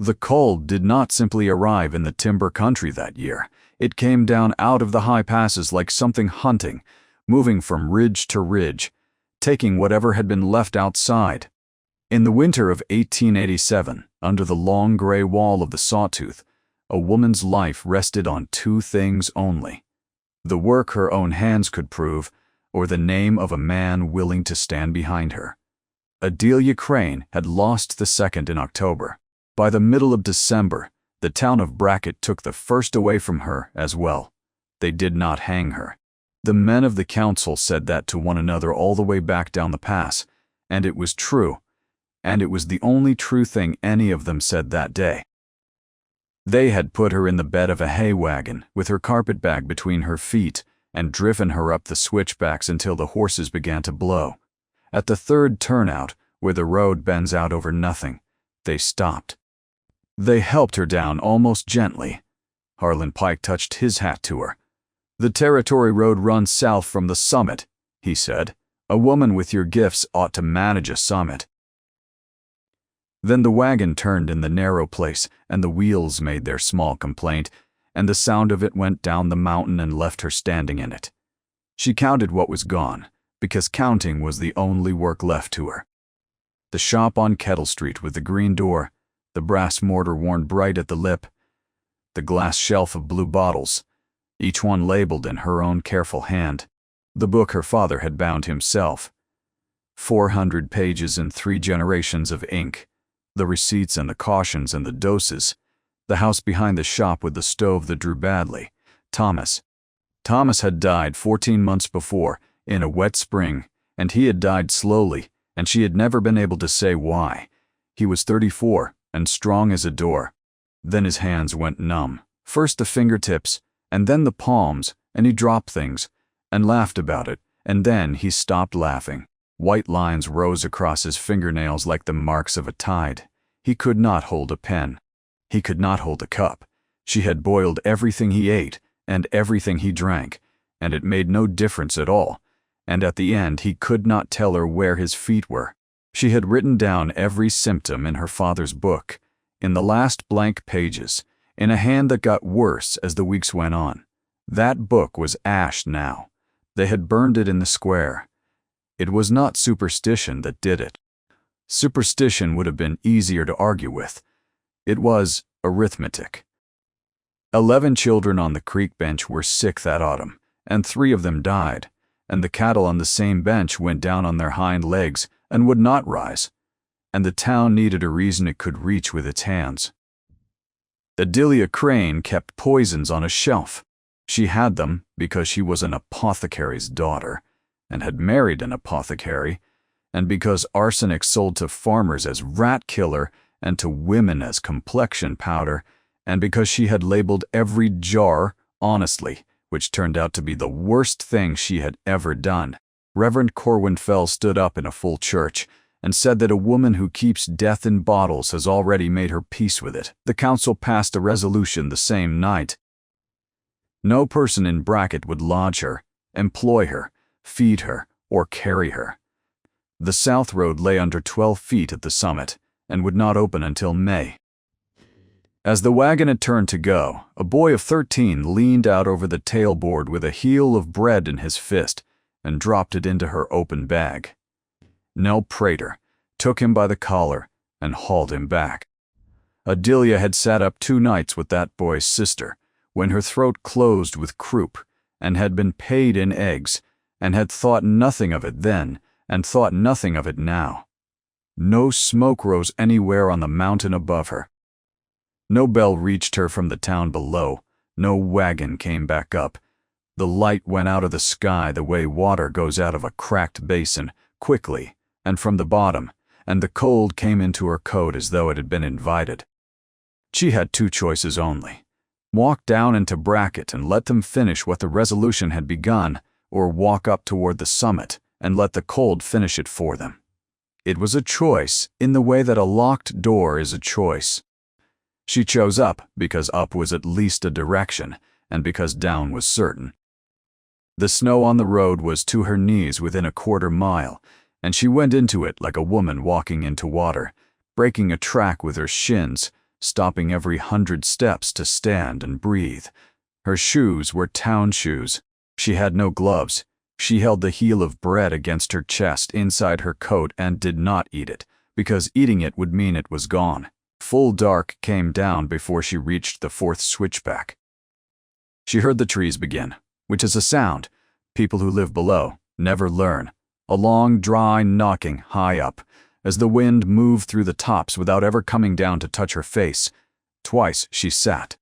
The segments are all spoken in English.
The cold did not simply arrive in the timber country that year. It came down out of the high passes like something hunting, moving from ridge to ridge, taking whatever had been left outside. In the winter of 1887, under the long gray wall of the Sawtooth, a woman's life rested on two things only: the work her own hands could prove, or the name of a man willing to stand behind her. Adelia Crane had lost the second in October. By the middle of December, the town of Brackett took the first away from her as well. They did not hang her. The men of the council said that to one another all the way back down the pass, and it was true, and it was the only true thing any of them said that day. They had put her in the bed of a hay wagon with her carpet bag between her feet and driven her up the switchbacks until the horses began to blow. At the third turnout, where the road bends out over nothing, they stopped. They helped her down almost gently. Harlan Pike touched his hat to her. "The Territory Road runs south from the summit," he said. "A woman with your gifts ought to manage a summit." Then the wagon turned in the narrow place, and the wheels made their small complaint, and the sound of it went down the mountain and left her standing in it. She counted what was gone, because counting was the only work left to her. The shop on Kettle Street with the green door, the brass mortar worn bright at the lip, the glass shelf of blue bottles, each one labeled in her own careful hand, the book her father had bound himself, 400 pages and 3 generations of ink, the receipts and the cautions and the doses, the house behind the shop with the stove that drew badly, Thomas. Thomas had died 14 months before, in a wet spring, and he had died slowly, and she had never been able to say why. He was 34 and strong as a door. Then his hands went numb, first the fingertips, and then the palms, and he dropped things, and laughed about it, and then he stopped laughing. White lines rose across his fingernails like the marks of a tide. He could not hold a pen. He could not hold a cup. She had boiled everything he ate, and everything he drank, and it made no difference at all, and at the end he could not tell her where his feet were. She had written down every symptom in her father's book, in the last blank pages, in a hand that got worse as the weeks went on. That book was ash now. They had burned it in the square. It was not superstition that did it. Superstition would have been easier to argue with. It was arithmetic. 11 children on the creek bench were sick that autumn, and 3 of them died, and the cattle on the same bench went down on their hind legs and would not rise, and the town needed a reason it could reach with its hands. Adelia Crane kept poisons on a shelf. She had them because she was an apothecary's daughter, and had married an apothecary, and because arsenic sold to farmers as rat killer and to women as complexion powder, and because she had labeled every jar honestly, which turned out to be the worst thing she had ever done. Reverend Corwin Fell stood up in a full church and said that a woman who keeps death in bottles has already made her peace with it. The council passed a resolution the same night. No person in Brackett would lodge her, employ her, feed her, or carry her. The South Road lay under 12 feet at the summit and would not open until May. As the wagon had turned to go, a boy of 13 leaned out over the tailboard with a heel of bread in his fist and dropped it into her open bag. Nell Prater took him by the collar and hauled him back. Adelia had sat up 2 nights with that boy's sister, when her throat closed with croup, and had been paid in eggs, and had thought nothing of it then, and thought nothing of it now. No smoke rose anywhere on the mountain above her. No bell reached her from the town below, no wagon came back up. The light went out of the sky the way water goes out of a cracked basin, quickly, and from the bottom, and the cold came into her coat as though it had been invited. She had 2 choices only: walk down into Brackett and let them finish what the resolution had begun, or walk up toward the summit and let the cold finish it for them. It was a choice in the way that a locked door is a choice. She chose up because up was at least a direction, and because down was certain. The snow on the road was to her knees within a quarter mile, and she went into it like a woman walking into water, breaking a track with her shins, stopping every 100 steps to stand and breathe. Her shoes were town shoes. She had no gloves. She held the heel of bread against her chest inside her coat and did not eat it, because eating it would mean it was gone. Full dark came down before she reached the 4th switchback. She heard the trees begin, which is a sound people who live below never learn. A long, dry knocking high up, as the wind moved through the tops without ever coming down to touch her face. Twice she sat.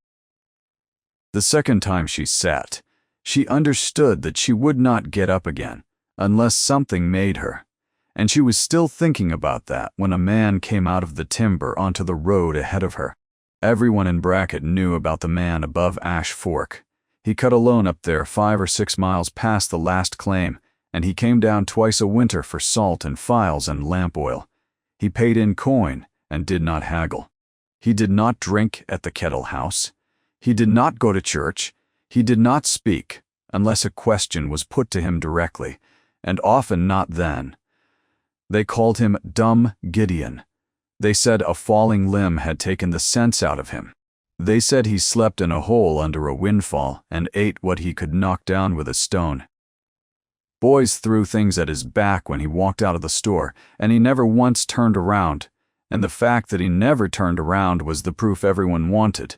The second time she sat, she understood that she would not get up again, unless something made her. And she was still thinking about that when a man came out of the timber onto the road ahead of her. Everyone in Brackett knew about the man above Ash Fork. He cut a loan up there 5 or 6 miles past the last claim, and he came down twice a winter for salt and files and lamp oil. He paid in coin and did not haggle. He did not drink at the Kettle House. He did not go to church. He did not speak, unless a question was put to him directly, and often not then. They called him Dumb Gideon. They said a falling limb had taken the sense out of him. They said he slept in a hole under a windfall and ate what he could knock down with a stone. Boys threw things at his back when he walked out of the store, and he never once turned around, and the fact that he never turned around was the proof everyone wanted.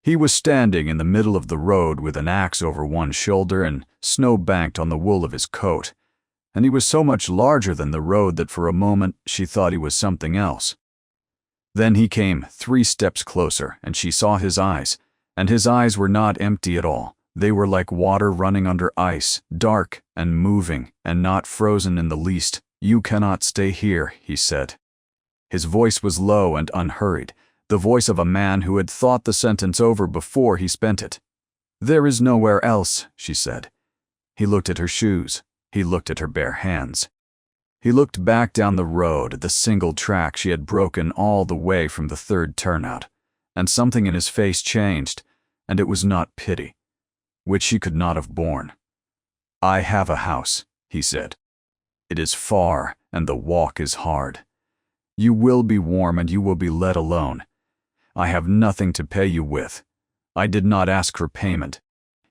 He was standing in the middle of the road with an axe over one shoulder and snow banked on the wool of his coat, and he was so much larger than the road that for a moment she thought he was something else. Then he came 3 steps closer, and she saw his eyes, and his eyes were not empty at all. They were like water running under ice, dark and moving, and not frozen in the least. "You cannot stay here," he said. His voice was low and unhurried, the voice of a man who had thought the sentence over before he spent it. "There is nowhere else," she said. He looked at her shoes. He looked at her bare hands. He looked back down the road at the single track she had broken all the way from the 3rd turnout, and something in his face changed, and it was not pity, which she could not have borne. "I have a house," he said. "It is far, and the walk is hard. You will be warm and you will be let alone. I have nothing to pay you with. I did not ask for payment."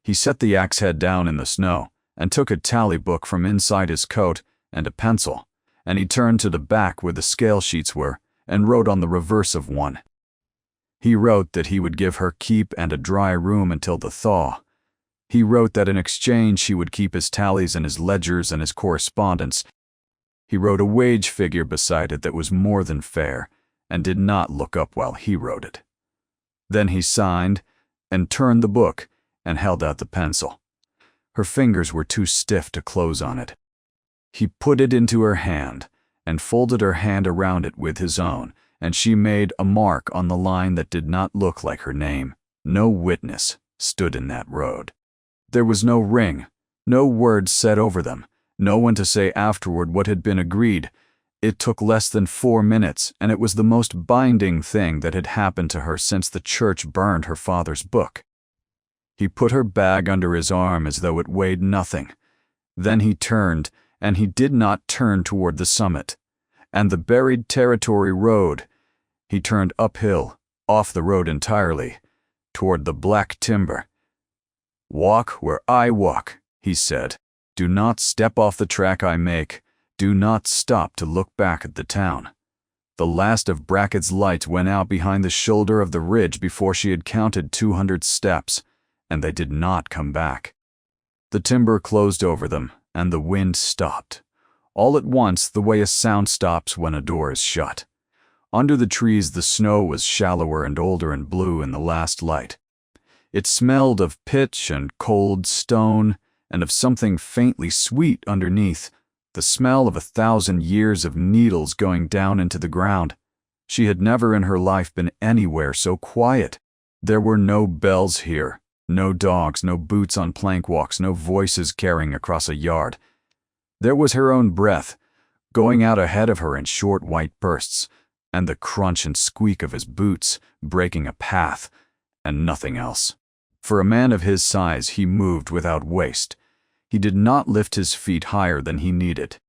He set the axe head down in the snow and took a tally book from inside his coat and a pencil, and he turned to the back where the scale sheets were and wrote on the reverse of one. He wrote that he would give her keep and a dry room until the thaw. He wrote that in exchange she would keep his tallies and his ledgers and his correspondence. He wrote a wage figure beside it that was more than fair, and did not look up while he wrote it. Then he signed and turned the book and held out the pencil. Her fingers were too stiff to close on it. He put it into her hand and folded her hand around it with his own, and she made a mark on the line that did not look like her name. No witness stood in that road. There was no ring, no words said over them, no one to say afterward what had been agreed. It took less than 4 minutes, and it was the most binding thing that had happened to her since the church burned her father's book. He put her bag under his arm as though it weighed nothing. Then he turned, and he did not turn toward the summit and the buried territory road. He turned uphill, off the road entirely, toward the black timber. "Walk where I walk," he said. "Do not step off the track I make. Do not stop to look back at the town." The last of Brackett's lights went out behind the shoulder of the ridge before she had counted 200 steps, and they did not come back. The timber closed over them, and the wind stopped. All at once, the way a sound stops when a door is shut. Under the trees, the snow was shallower and older and blue in the last light. It smelled of pitch and cold stone, and of something faintly sweet underneath, the smell of 1,000 years of needles going down into the ground. She had never in her life been anywhere so quiet. There were no bells here, no dogs, no boots on plank walks, no voices carrying across a yard. There was her own breath, going out ahead of her in short white bursts, and the crunch and squeak of his boots breaking a path, and nothing else. For a man of his size, he moved without waste. He did not lift his feet higher than he needed.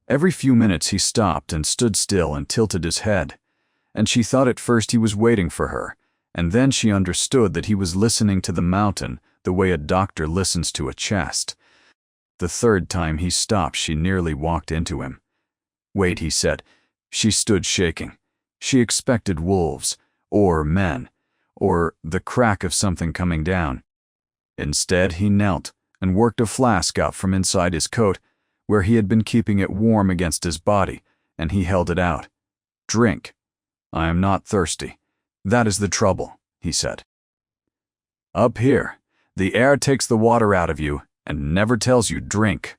Every few minutes he stopped and stood still and tilted his head, and she thought at first he was waiting for her, and then she understood that he was listening to the mountain the way a doctor listens to a chest. The third time he stopped, she nearly walked into him. "Wait," he said. She stood shaking. She expected wolves, or men, or the crack of something coming down. Instead, he knelt and worked a flask out from inside his coat, where he had been keeping it warm against his body, and he held it out. "Drink." "I am not thirsty." "That is the trouble," he said. "Up here, the air takes the water out of you and never tells you drink."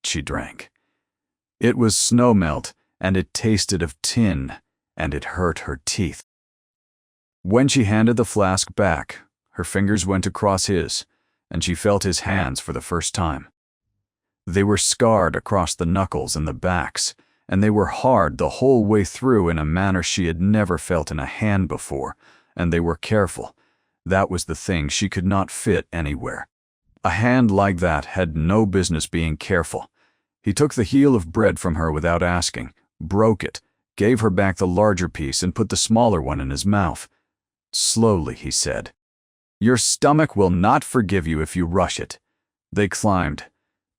She drank. It was snow melt, and it tasted of tin, and it hurt her teeth. When she handed the flask back, her fingers went across his, and she felt his hands for the first time. They were scarred across the knuckles and the backs, and they were hard the whole way through in a manner she had never felt in a hand before, and they were careful. That was the thing, she could not fit anywhere. A hand like that had no business being careful. He took the heel of bread from her without asking, broke it, gave her back the larger piece, and put the smaller one in his mouth. Slowly, he said, "Your stomach will not forgive you if you rush it." They climbed.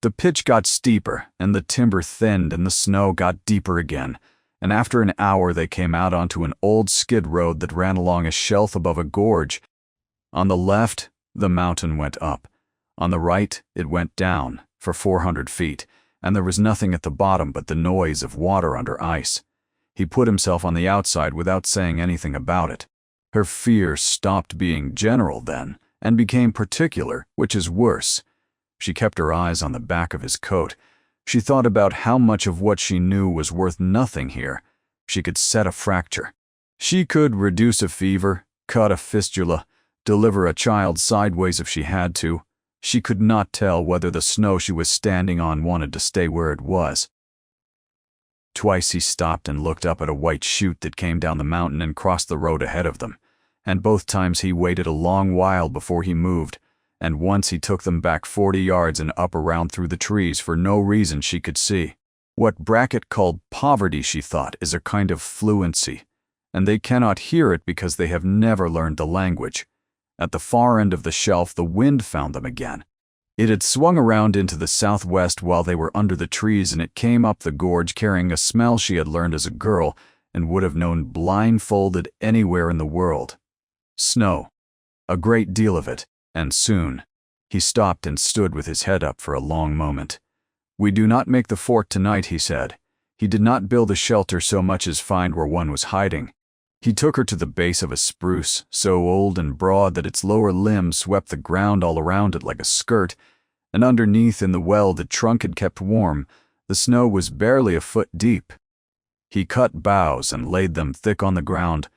The pitch got steeper, and the timber thinned, and the snow got deeper again, and after an hour they came out onto an old skid road that ran along a shelf above a gorge. On the left, the mountain went up. On the right, it went down for 400 feet, and there was nothing at the bottom but the noise of water under ice. He put himself on the outside without saying anything about it. Her fear stopped being general then, and became particular, which is worse. She kept her eyes on the back of his coat. She thought about how much of what she knew was worth nothing here. She could set a fracture. She could reduce a fever, cut a fistula, deliver a child sideways if she had to. She could not tell whether the snow she was standing on wanted to stay where it was. Twice he stopped and looked up at a white chute that came down the mountain and crossed the road ahead of them, and both times he waited a long while before he moved, and once he took them back 40 yards and up around through the trees for no reason she could see. What Brackett called poverty, she thought, is a kind of fluency, and they cannot hear it because they have never learned the language. At the far end of the shelf, the wind found them again. It had swung around into the southwest while they were under the trees, and it came up the gorge carrying a smell she had learned as a girl and would have known blindfolded anywhere in the world. Snow. A great deal of it, and soon. He stopped and stood with his head up for a long moment. "We do not make the fort tonight," he said. He did not build a shelter so much as find where one was hiding. He took her to the base of a spruce, so old and broad that its lower limbs swept the ground all around it like a skirt, and underneath in the well the trunk had kept warm, the snow was barely a foot deep. He cut boughs and laid them thick on the ground,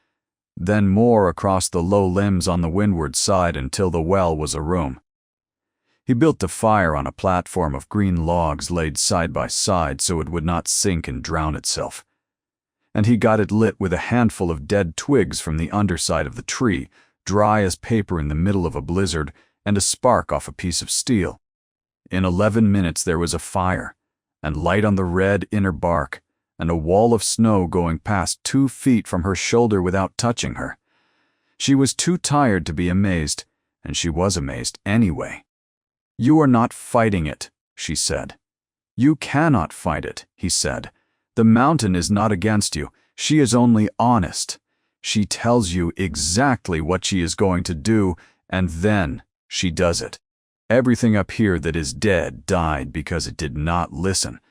then more across the low limbs on the windward side until the well was a room. He built the fire on a platform of green logs laid side by side so it would not sink and drown itself. And he got it lit with a handful of dead twigs from the underside of the tree, dry as paper in the middle of a blizzard, and a spark off a piece of steel. In 11 minutes there was a fire, and light on the red inner bark, and a wall of snow going past 2 feet from her shoulder without touching her. She was too tired to be amazed, and she was amazed anyway. "You are not fighting it," she said. "You cannot fight it," he said. "The mountain is not against you. She is only honest. She tells you exactly what she is going to do, and then she does it. Everything up here that is dead died because it did not listen."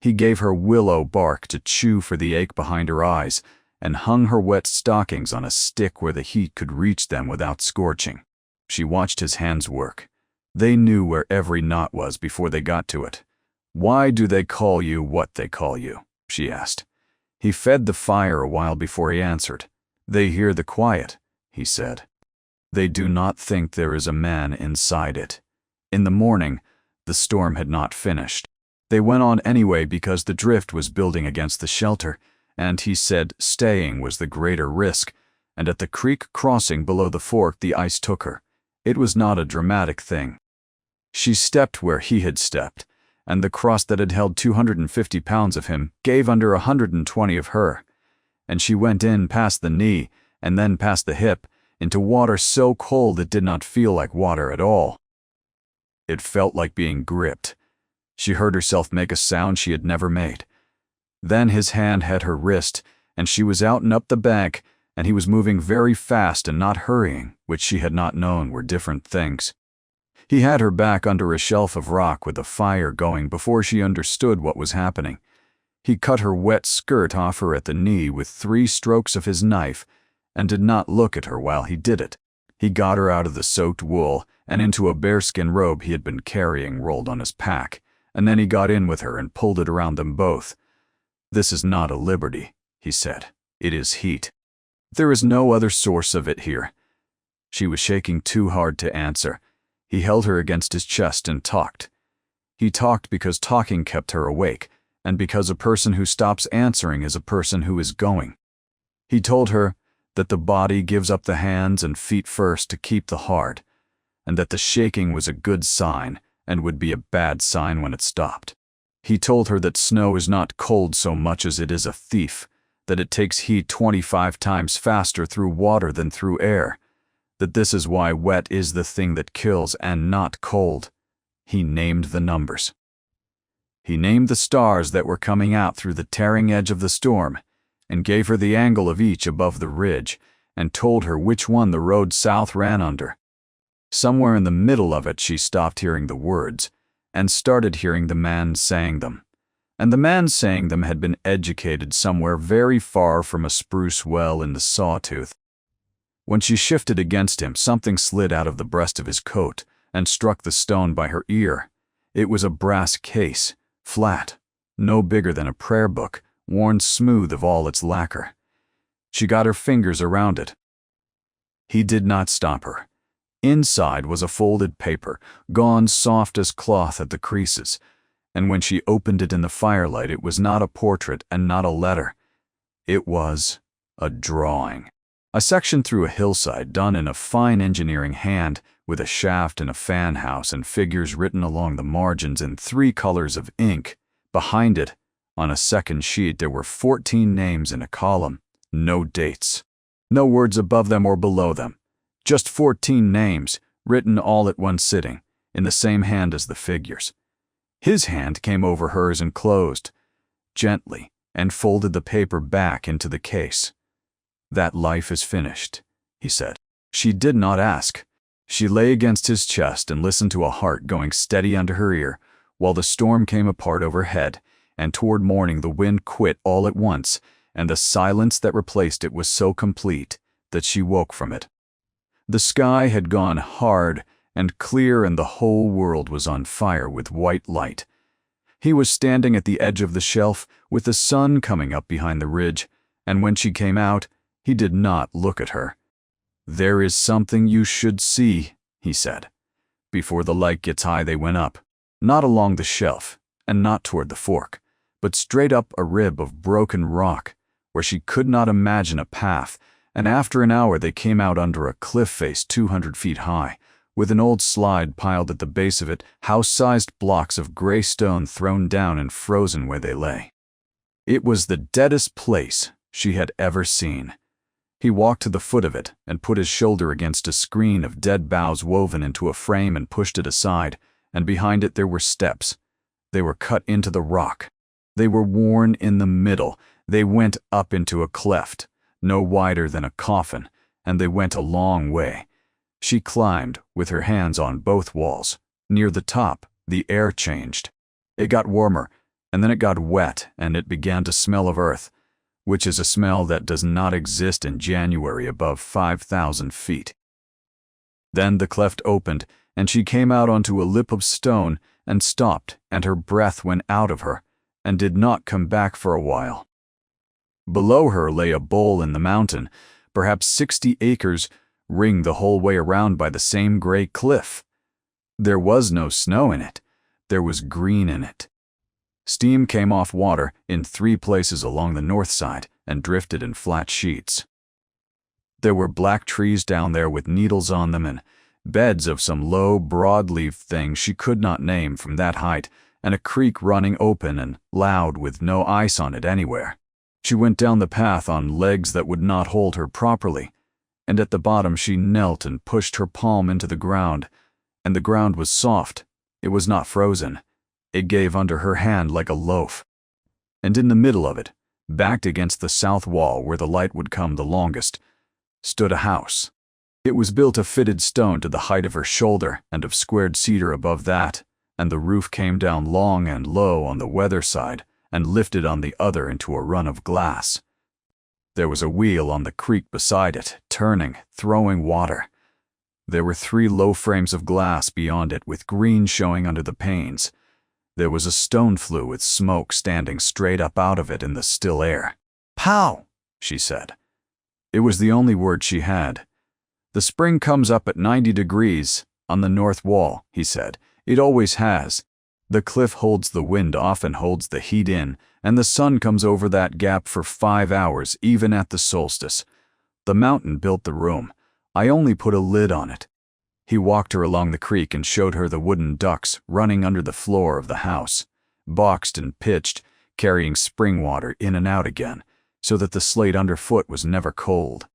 He gave her willow bark to chew for the ache behind her eyes, and hung her wet stockings on a stick where the heat could reach them without scorching. She watched his hands work. They knew where every knot was before they got to it. "Why do they call you what they call you?" she asked. He fed the fire a while before he answered. "They hear the quiet," he said. "They do not think there is a man inside it." In the morning, the storm had not finished. They went on anyway because the drift was building against the shelter, and he said staying was the greater risk, and at the creek crossing below the fork the ice took her. It was not a dramatic thing. She stepped where he had stepped, and the cross that had held 250 pounds of him gave under 120 of her. and she went in past the knee and then past the hip into water so cold it did not feel like water at all. It felt like being gripped. She heard herself make a sound she had never made. Then his hand had her wrist, and she was out and up the bank, and he was moving very fast and not hurrying, which she had not known were different things. He had her back under a shelf of rock with a fire going before she understood what was happening. He cut her wet skirt off her at the knee with 3 strokes of his knife and did not look at her while he did it. He got her out of the soaked wool and into a bearskin robe he had been carrying rolled on his pack, and then he got in with her and pulled it around them both. "This is not a liberty," he said. "It is heat. There is no other source of it here." She was shaking too hard to answer. He held her against his chest and talked. He talked because talking kept her awake, and because a person who stops answering is a person who is going. He told her that the body gives up the hands and feet first to keep the heart, and that the shaking was a good sign and would be a bad sign when it stopped. He told her that snow is not cold so much as it is a thief, that it takes heat 25 times faster through water than through air, that this is why wet is the thing that kills and not cold. He named the numbers. He named the stars that were coming out through the tearing edge of the storm, and gave her the angle of each above the ridge, and told her which one the road south ran under. Somewhere in the middle of it she stopped hearing the words, and started hearing the man saying them. And the man saying them had been educated somewhere very far from a spruce well in the sawtooth. When she shifted against him, something slid out of the breast of his coat and struck the stone by her ear. It was a brass case, flat, no bigger than a prayer book, worn smooth of all its lacquer. She got her fingers around it. He did not stop her. Inside was a folded paper, gone soft as cloth at the creases, and when she opened it in the firelight, it was not a portrait and not a letter. It was a drawing. A section through a hillside done in a fine engineering hand, with a shaft and a fan house and figures written along the margins in 3 colors of ink. Behind it, on a second sheet, there were 14 names in a column, no dates, no words above them or below them. Just 14 names, written all at one sitting, in the same hand as the figures. His hand came over hers and closed, gently, and folded the paper back into the case. "That life is finished," he said. She did not ask. She lay against his chest and listened to a heart going steady under her ear, while the storm came apart overhead, and toward morning the wind quit all at once, and the silence that replaced it was so complete that she woke from it. The sky had gone hard and clear, and the whole world was on fire with white light. He was standing at the edge of the shelf with the sun coming up behind the ridge, and when she came out, he did not look at her. "There is something you should see," he said. Before the light gets high, they went up, not along the shelf and not toward the fork, but straight up a rib of broken rock where she could not imagine a path, and after an hour they came out under a cliff face 200 feet high, with an old slide piled at the base of it, house-sized blocks of gray stone thrown down and frozen where they lay. It was the deadest place she had ever seen. He walked to the foot of it and put his shoulder against a screen of dead boughs woven into a frame and pushed it aside, and behind it there were steps. They were cut into the rock. They were worn in the middle. They went up into a cleft, no wider than a coffin, and they went a long way. She climbed, with her hands on both walls. Near the top, the air changed. It got warmer, and then it got wet, and it began to smell of earth, which is a smell that does not exist in January above 5,000 feet. Then the cleft opened, and she came out onto a lip of stone and stopped, and her breath went out of her, and did not come back for a while. Below her lay a bowl in the mountain, perhaps 60 acres, ringed the whole way around by the same gray cliff. There was no snow in it. There was green in it. Steam came off water in 3 places along the north side and drifted in flat sheets. There were black trees down there with needles on them and beds of some low, broad-leaved thing she could not name from that height, and a creek running open and loud with no ice on it anywhere. She went down the path on legs that would not hold her properly, and at the bottom she knelt and pushed her palm into the ground, and the ground was soft. It was not frozen. It gave under her hand like a loaf. And in the middle of it, backed against the south wall where the light would come the longest, stood a house. It was built of fitted stone to the height of her shoulder and of squared cedar above that, and the roof came down long and low on the weather side and lifted on the other into a run of glass. There was a wheel on the creek beside it, turning, throwing water. There were 3 low frames of glass beyond it with green showing under the panes. There was a stone flue with smoke standing straight up out of it in the still air. "Pow!" she said. It was the only word she had. "The spring comes up at 90 degrees on the north wall," he said. "It always has. The cliff holds the wind off and holds the heat in, and the sun comes over that gap for 5 hours, even at the solstice. The mountain built the room. I only put a lid on it." He walked her along the creek and showed her the wooden ducts running under the floor of the house, boxed and pitched, carrying spring water in and out again, so that the slate underfoot was never cold.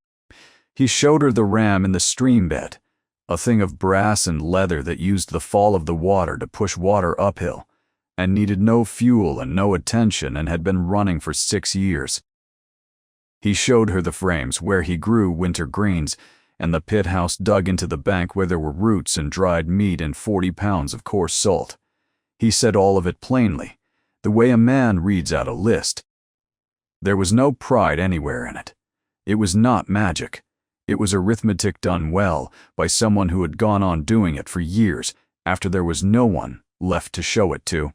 He showed her the ram in the stream bed, a thing of brass and leather that used the fall of the water to push water uphill, and needed no fuel and no attention and had been running for 6 years. He showed her the frames where he grew winter greens, and the pit house dug into the bank where there were roots and dried meat and 40 pounds of coarse salt. He said all of it plainly, the way a man reads out a list. There was no pride anywhere in it. It was not magic. It was arithmetic done well by someone who had gone on doing it for years after there was no one left to show it to.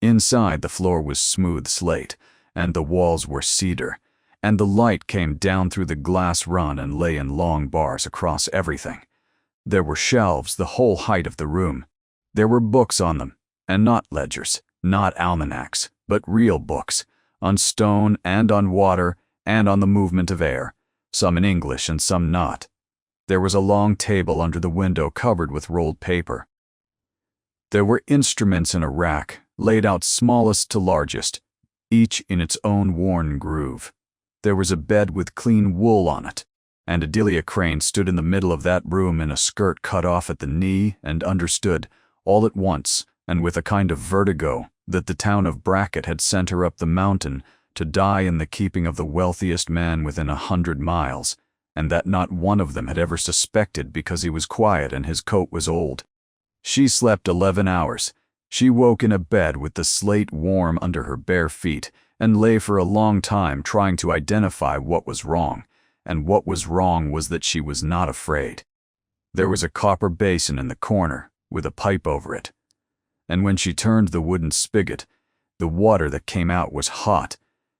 Inside, the floor was smooth slate, and the walls were cedar, and the light came down through the glass run and lay in long bars across everything. There were shelves the whole height of the room. There were books on them, and not ledgers, not almanacs, but real books, on stone and on water and on the movement of air, some in English and some not. There was a long table under the window covered with rolled paper. There were instruments in a rack, laid out smallest to largest, each in its own worn groove. There was a bed with clean wool on it, and Adelia Crane stood in the middle of that room in a skirt cut off at the knee and understood, all at once, and with a kind of vertigo, that the town of Brackett had sent her up the mountain to die in the keeping of the wealthiest man within 100 miles, and that not one of them had ever suspected because he was quiet and his coat was old. She slept 11 hours. She woke in a bed with the slate warm under her bare feet, and lay for a long time trying to identify what was wrong, and what was wrong was that she was not afraid. There was a copper basin in the corner, with a pipe over it, and when she turned the wooden spigot, the water that came out was hot,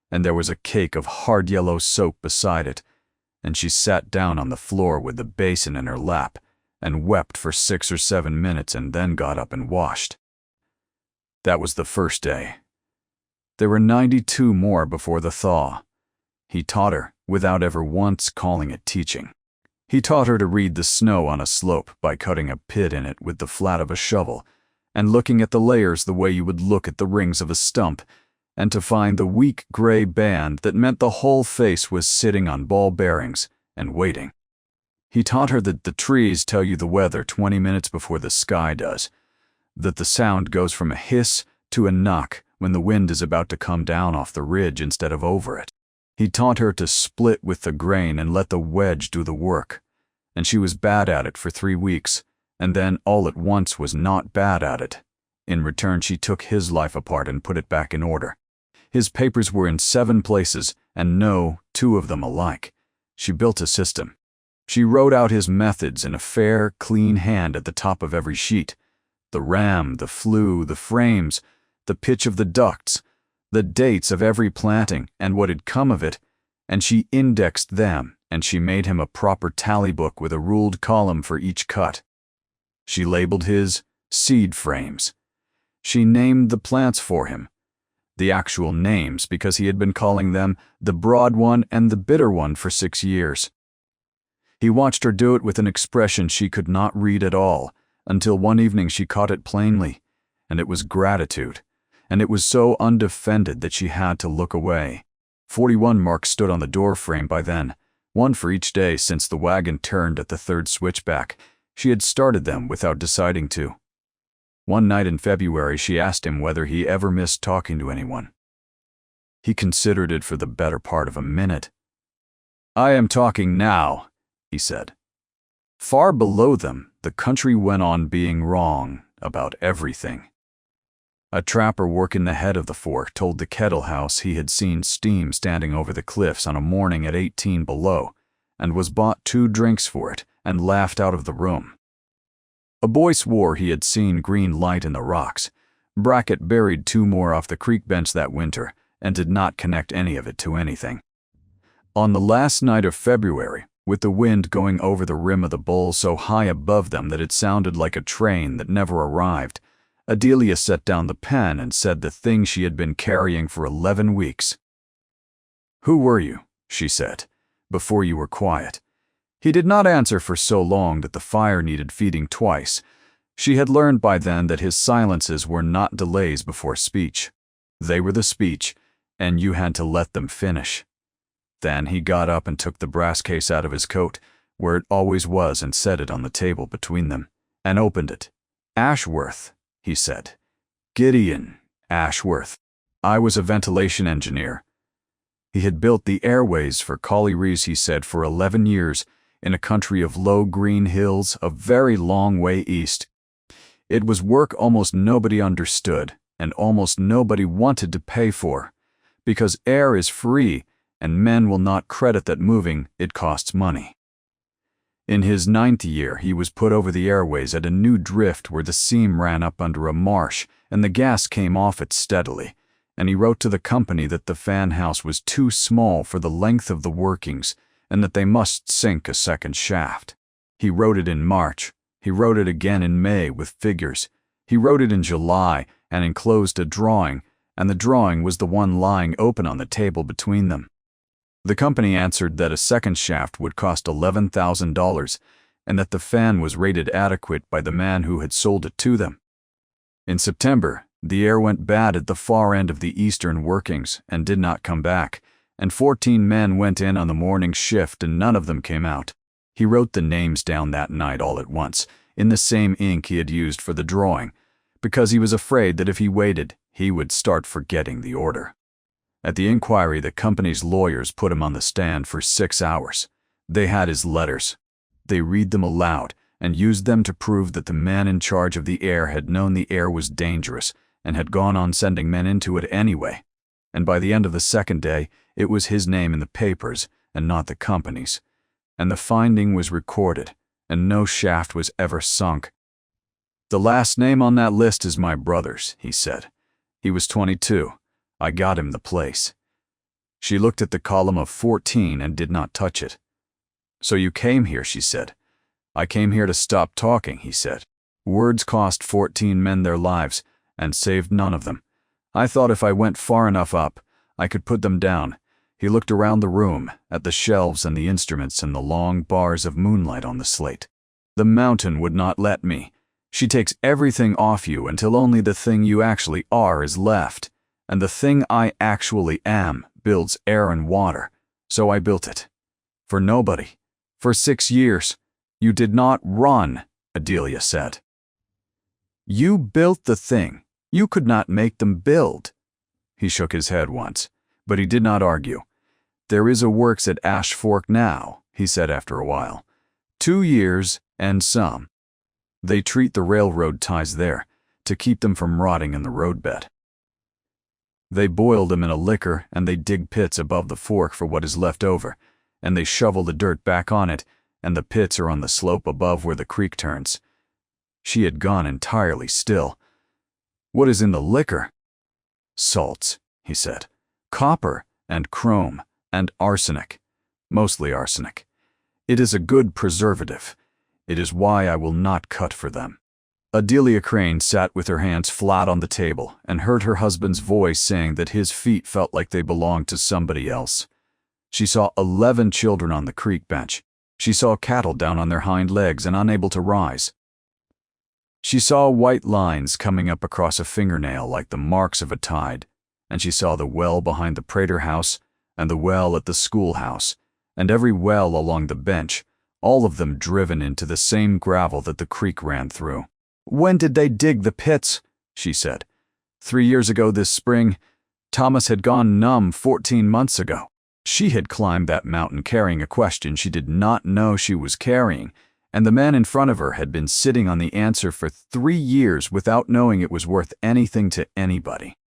and there was a cake of hard yellow soap beside it, and she sat down on the floor with the basin in her lap, and wept for 6 or 7 minutes and then got up and washed. That was the first day. There were 92 more before the thaw. He taught her, without ever once calling it teaching. He taught her to read the snow on a slope by cutting a pit in it with the flat of a shovel, and looking at the layers the way you would look at the rings of a stump, and to find the weak gray band that meant the whole face was sitting on ball bearings and waiting. He taught her that the trees tell you the weather 20 minutes before the sky does, that the sound goes from a hiss to a knock when the wind is about to come down off the ridge instead of over it. He taught her to split with the grain and let the wedge do the work, and she was bad at it for 3 weeks, and then all at once was not bad at it. In return, she took his life apart and put it back in order. His papers were in 7 places, and no 2 of them alike. She built a system. She wrote out his methods in a fair, clean hand at the top of every sheet. The ram, the flue, the frames, the pitch of the ducts, the dates of every planting and what had come of it, and she indexed them, and she made him a proper tally book with a ruled column for each cut. She labeled his seed frames. She named the plants for him, the actual names, because he had been calling them the broad one and the bitter one for 6 years. He watched her do it with an expression she could not read at all, until one evening she caught it plainly, and it was gratitude, and it was so undefended that she had to look away. 41 marks stood on the door frame by then, one for each day since the wagon turned at the third switchback. She had started them without deciding to. One night in February, she asked him whether he ever missed talking to anyone. He considered it for the better part of a minute. "I am talking now," he said. Far below them, the country went on being wrong about everything. A trapper working the head of the fork told the Kettle House he had seen steam standing over the cliffs on a morning at 18 below, and was bought 2 drinks for it and laughed out of the room. A boy swore he had seen green light in the rocks. Brackett buried 2 more off the creek bench that winter and did not connect any of it to anything. On the last night of February, with the wind going over the rim of the bowl so high above them that it sounded like a train that never arrived, Adelia set down the pen and said the thing she had been carrying for 11 weeks. "Who were you?" she said, "before you were quiet?" He did not answer for so long that the fire needed feeding twice. She had learned by then that his silences were not delays before speech. They were the speech, and you had to let them finish. Then he got up and took the brass case out of his coat, where it always was, and set it on the table between them, and opened it. "Ashworth," he said. "Gideon Ashworth. I was a ventilation engineer." He had built the airways for collieries, he said, for 11 years, in a country of low green hills a very long way east. It was work almost nobody understood and almost nobody wanted to pay for, because air is free and men will not credit that moving it costs money. In his 9th year, he was put over the airways at a new drift where the seam ran up under a marsh and the gas came off it steadily, and he wrote to the company that the fan house was too small for the length of the workings and that they must sink a second shaft. He wrote it in March. He wrote it again in May with figures. He wrote it in July and enclosed a drawing, and the drawing was the one lying open on the table between them. The company answered that a second shaft would cost $11,000 and that the fan was rated adequate by the man who had sold it to them. In September, the air went bad at the far end of the eastern workings and did not come back, and 14 men went in on the morning shift and none of them came out. He wrote the names down that night all at once, in the same ink he had used for the drawing, because he was afraid that if he waited, he would start forgetting the order. At the inquiry, the company's lawyers put him on the stand for 6 hours. They had his letters. They read them aloud and used them to prove that the man in charge of the air had known the air was dangerous and had gone on sending men into it anyway. And by the end of the second day, it was his name in the papers and not the company's. And the finding was recorded, and no shaft was ever sunk. "The last name on that list is my brother's," he said. "He was 22. I got him the place." She looked at the column of 14 and did not touch it. "So you came here," she said. "I came here to stop talking," he said. "Words cost 14 men their lives, and saved none of them. I thought if I went far enough up, I could put them down." He looked around the room, at the shelves and the instruments and the long bars of moonlight on the slate. "The mountain would not let me. She takes everything off you until only the thing you actually are is left. And the thing I actually am builds air and water, so I built it. For nobody. For 6 years. You did not run," Adelia said. "You built the thing. You could not make them build." He shook his head once, but he did not argue. "There is a works at Ash Fork now," he said after a while. 2 years and some. They treat the railroad ties there to keep them from rotting in the roadbed. They boil them in a liquor and they dig pits above the fork for what is left over, and they shovel the dirt back on it, and the pits are on the slope above where the creek turns. She had gone entirely still. "What is in the liquor?" "Salts," he said. "Copper and chrome and arsenic. Mostly arsenic. It is a good preservative. It is why I will not cut for them." Adelia Crane sat with her hands flat on the table and heard her husband's voice saying that his feet felt like they belonged to somebody else. She saw 11 children on the creek bench. She saw cattle down on their hind legs and unable to rise. She saw white lines coming up across a fingernail like the marks of a tide, and she saw the well behind the Prater house, and the well at the schoolhouse, and every well along the bench, all of them driven into the same gravel that the creek ran through. "When did they dig the pits?" she said. 3 years ago this spring. Thomas had gone numb 14 months ago. She had climbed that mountain carrying a question she did not know she was carrying, and the man in front of her had been sitting on the answer for 3 years without knowing it was worth anything to anybody.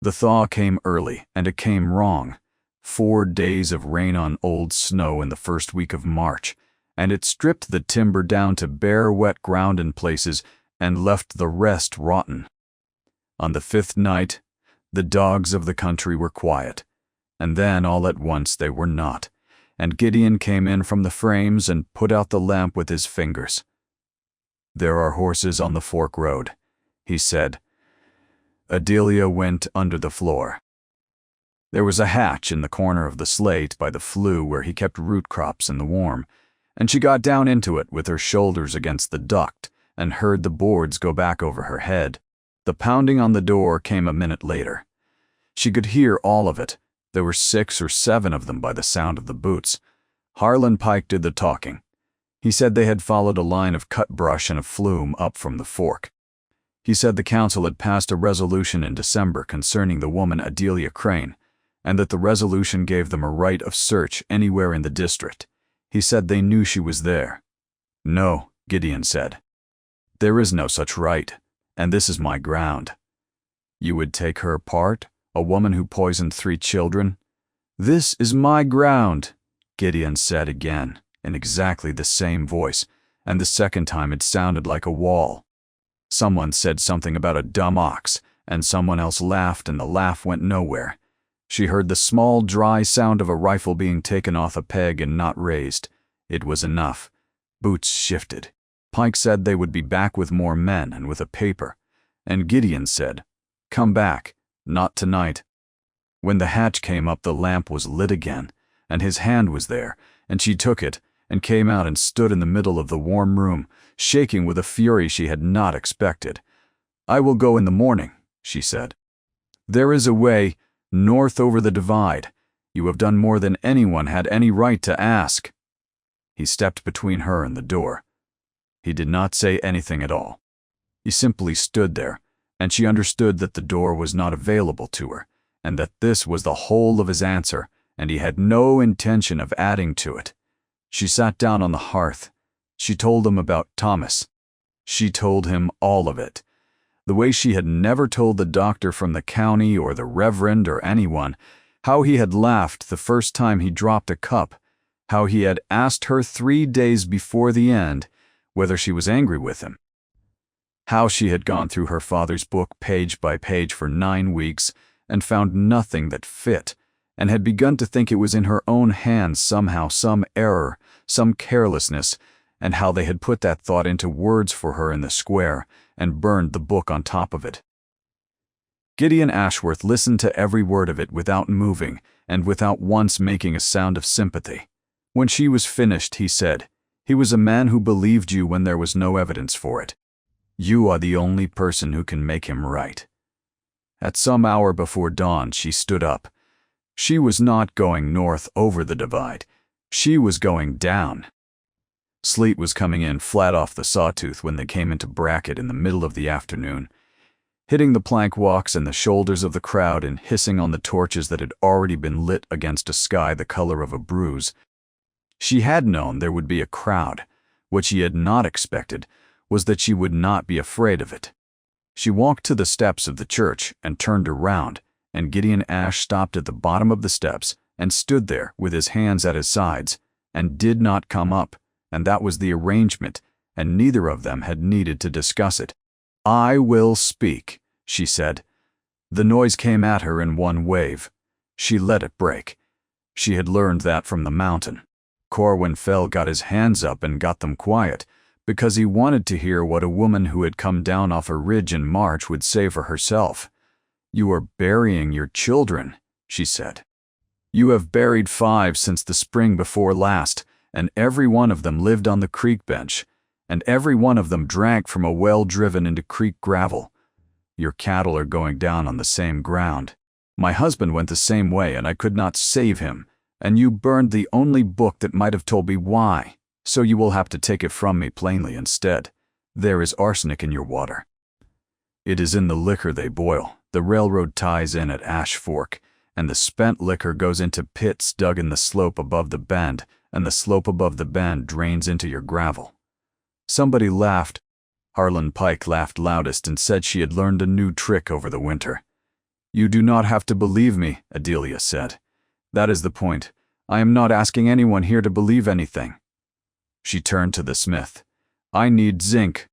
The thaw came early, and it came wrong. 4 days of rain on old snow in the first week of March, and it stripped the timber down to bare, wet ground in places and left the rest rotten. On the 5th night, the dogs of the country were quiet, and then all at once they were not, and Gideon came in from the frames and put out the lamp with his fingers. "There are horses on the fork road," he said. Adelia went under the floor. There was a hatch in the corner of the slate by the flue where he kept root crops in the warm, and she got down into it with her shoulders against the duct and heard the boards go back over her head. The pounding on the door came a minute later. She could hear all of it. There were 6 or 7 of them by the sound of the boots. Harlan Pike did the talking. He said they had followed a line of cut brush and a flume up from the fork. He said the council had passed a resolution in December concerning the woman Adelia Crane, and that the resolution gave them a right of search anywhere in the district. He said they knew she was there. "No," Gideon said. "There is no such right, and this is my ground." "You would take her part? A woman who poisoned 3 children? "This is my ground," Gideon said again, in exactly the same voice, and the second time it sounded like a wall. Someone said something about a dumb ox, and someone else laughed, and the laugh went nowhere. She heard the small, dry sound of a rifle being taken off a peg and not raised. It was enough. Boots shifted. Pike said they would be back with more men and with a paper, and Gideon said, "Come back. Not tonight." When the hatch came up, the lamp was lit again, and his hand was there, and she took it and came out and stood in the middle of the warm room, shaking with a fury she had not expected. "I will go in the morning," she said. "There is a way north over the divide. You have done more than anyone had any right to ask." He stepped between her and the door. He did not say anything at all. He simply stood there, and she understood that the door was not available to her, and that this was the whole of his answer, and he had no intention of adding to it. She sat down on the hearth. She told him about Thomas. She told him all of it, the way she had never told the doctor from the county or the reverend or anyone, how he had laughed the first time he dropped a cup, how he had asked her 3 days before the end whether she was angry with him, how she had gone through her father's book page by page for 9 weeks and found nothing that fit, and had begun to think it was in her own hands somehow, some error, some carelessness, and how they had put that thought into words for her in the square and burned the book on top of it. Gideon Ashworth listened to every word of it without moving and without once making a sound of sympathy. When she was finished, he said, "He was a man who believed you when there was no evidence for it. You are the only person who can make him right." At some hour before dawn, she stood up. She was not going north over the divide. She was going down. Sleet was coming in flat off the sawtooth when they came into Brackett in the middle of the afternoon, hitting the plank walks and the shoulders of the crowd and hissing on the torches that had already been lit against a sky the color of a bruise. She had known there would be a crowd. What she had not expected was that she would not be afraid of it. She walked to the steps of the church and turned around, and Gideon Ash stopped at the bottom of the steps and stood there with his hands at his sides and did not come up, and that was the arrangement, and neither of them had needed to discuss it. "I will speak," she said. The noise came at her in one wave. She let it break. She had learned that from the mountain. Corwin Fell got his hands up and got them quiet, because he wanted to hear what a woman who had come down off a ridge in March would say for herself. "You are burying your children," she said. "You have buried 5 since the spring before last, and every one of them lived on the creek bench, and every one of them drank from a well driven into creek gravel. Your cattle are going down on the same ground." My husband went the same way and I could not save him, and you burned the only book that might have told me why, so you will have to take it from me plainly instead. There is arsenic in your water. It is in the liquor they boil. The railroad ties in at Ash Fork, and the spent liquor goes into pits dug in the slope above the bend, and the slope above the bend drains into your gravel. Somebody laughed. Harlan Pike laughed loudest and said she had learned a new trick over the winter. You do not have to believe me, Adelia said. That is the point. I am not asking anyone here to believe anything. She turned to the smith. I need zinc.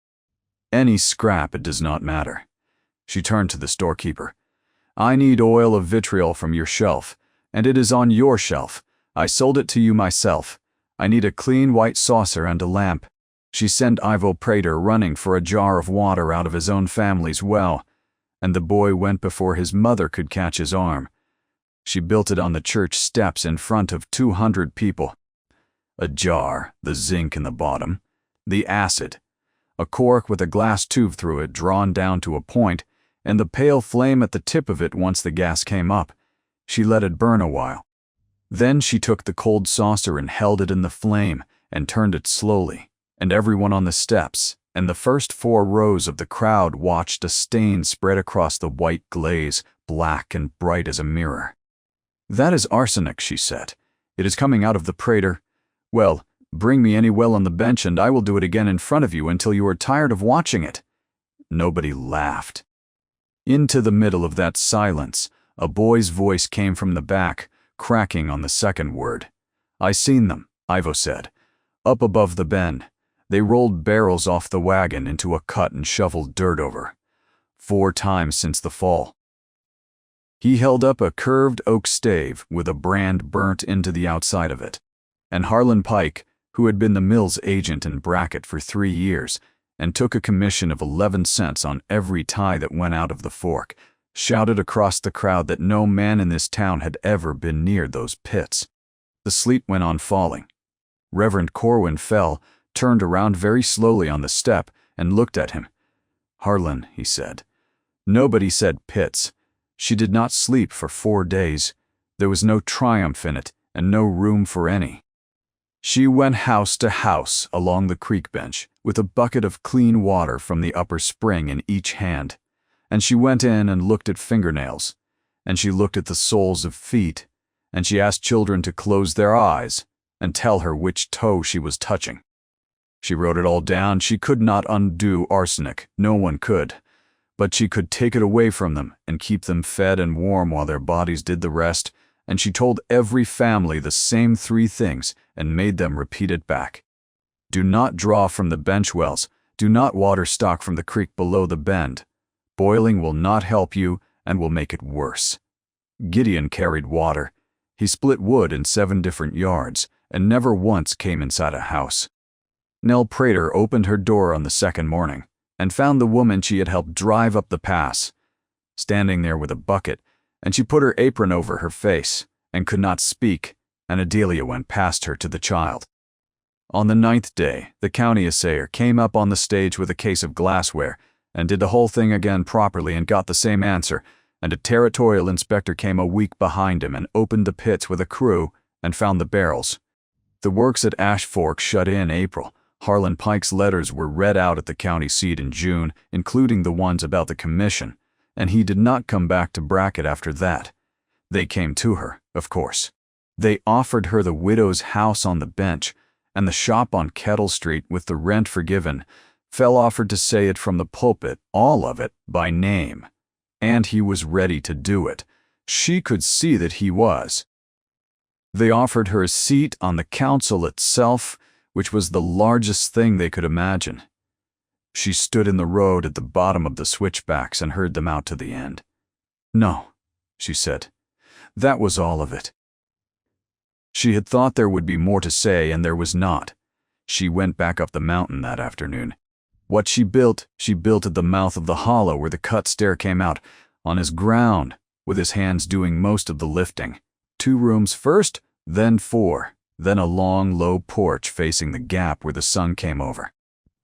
Any scrap, it does not matter. She turned to the storekeeper. I need oil of vitriol from your shelf, and it is on your shelf. I sold it to you myself. I need a clean white saucer and a lamp. She sent Ivo Prater running for a jar of water out of his own family's well, and the boy went before his mother could catch his arm. She built it on the church steps in front of 200 people. A jar, the zinc in the bottom, the acid, a cork with a glass tube through it drawn down to a point, and the pale flame at the tip of it once the gas came up. She let it burn a while. Then she took the cold saucer and held it in the flame and turned it slowly, and everyone on the steps and the first 4 rows of the crowd watched a stain spread across the white glaze, black and bright as a mirror. That is arsenic, she said. It is coming out of the Prater. Well, bring me any well on the bench and I will do it again in front of you until you are tired of watching it. Nobody laughed. Into the middle of that silence, a boy's voice came from the back, cracking on the second word. I seen them, Ivo said. Up above the bend. They rolled barrels off the wagon into a cut and shoveled dirt over. 4 times since the fall. He held up a curved oak stave with a brand burnt into the outside of it. And Harlan Pike, who had been the mill's agent in Brackett for 3 years, and took a commission of 11 cents on every tie that went out of the fork, shouted across the crowd that no man in this town had ever been near those pits. The sleet went on falling. Reverend Corwin fell, turned around very slowly on the step, and looked at him. Harlan, he said. Nobody said pits. She did not sleep for 4 days. There was no triumph in it, and no room for any. She went house to house along the creek bench, with a bucket of clean water from the upper spring in each hand. And she went in and looked at fingernails, and she looked at the soles of feet, and she asked children to close their eyes and tell her which toe she was touching. She wrote it all down. She could not undo arsenic. No one could. But she could take it away from them and keep them fed and warm while their bodies did the rest, and she told every family the same 3 things and made them repeat it back. Do not draw from the bench wells. Do not water stock from the creek below the bend. Boiling will not help you and will make it worse. Gideon carried water. He split wood in 7 different yards and never once came inside a house. Nell Prater opened her door on the 2nd morning and found the woman she had helped drive up the pass, standing there with a bucket, and she put her apron over her face and could not speak, and Adelia went past her to the child. On the 9th day, the county assayer came up on the stage with a case of glassware and did the whole thing again properly and got the same answer, and a territorial inspector came a week behind him and opened the pits with a crew and found the barrels. The works at Ash Fork shut in April. Harlan Pike's letters were read out at the county seat in June, including the ones about the commission, and he did not come back to Brackett after that. They came to her, of course. They offered her the widow's house on the bench, and the shop on Kettle Street with the rent forgiven. Fell offered to say it from the pulpit, all of it, by name. And he was ready to do it. She could see that he was. They offered her a seat on the council itself, which was the largest thing they could imagine. She stood in the road at the bottom of the switchbacks and heard them out to the end. No, she said. That was all of it. She had thought there would be more to say, and there was not. She went back up the mountain that afternoon. What she built at the mouth of the hollow where the cut stair came out, on his ground, with his hands doing most of the lifting. 2 rooms first, then 4, then a long, low porch facing the gap where the sun came over.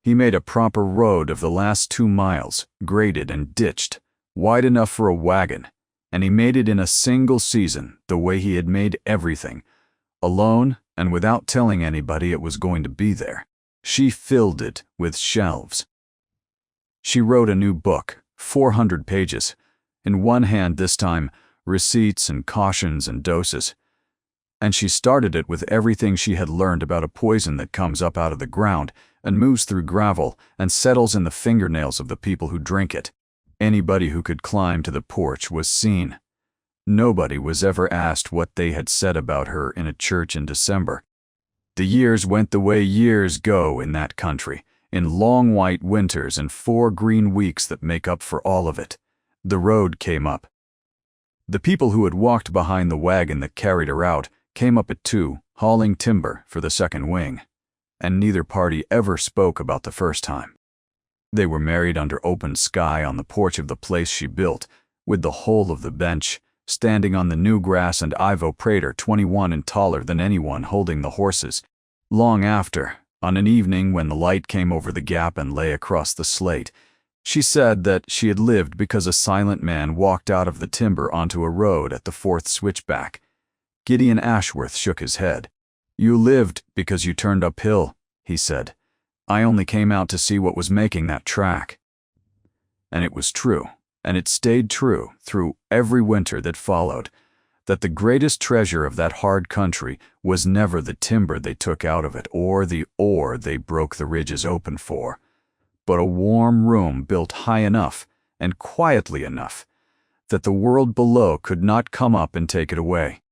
He made a proper road of the last 2 miles, graded and ditched, wide enough for a wagon, and he made it in a single season, the way he had made everything, alone and without telling anybody it was going to be there. She filled it with shelves. She wrote a new book, 400 pages. In one hand this time, receipts and cautions and doses. And she started it with everything she had learned about a poison that comes up out of the ground and moves through gravel and settles in the fingernails of the people who drink it. Anybody who could climb to the porch was seen. Nobody was ever asked what they had said about her in a church in December. The years went the way years go in that country, in long white winters and 4 green weeks that make up for all of it. The road came up. The people who had walked behind the wagon that carried her out came up at 2, hauling timber for the second wing, and neither party ever spoke about the first time. They were married under open sky on the porch of the place she built, with the whole of the bench standing on the new grass and Ivo Prater 21 and taller than anyone holding the horses. Long after, on an evening when the light came over the gap and lay across the slate, she said that she had lived because a silent man walked out of the timber onto a road at the 4th switchback. Gideon Ashworth shook his head. "You lived because you turned uphill," he said. "I only came out to see what was making that track." And it was true, and it stayed true through every winter that followed, that the greatest treasure of that hard country was never the timber they took out of it or the ore they broke the ridges open for, but a warm room built high enough and quietly enough that the world below could not come up and take it away.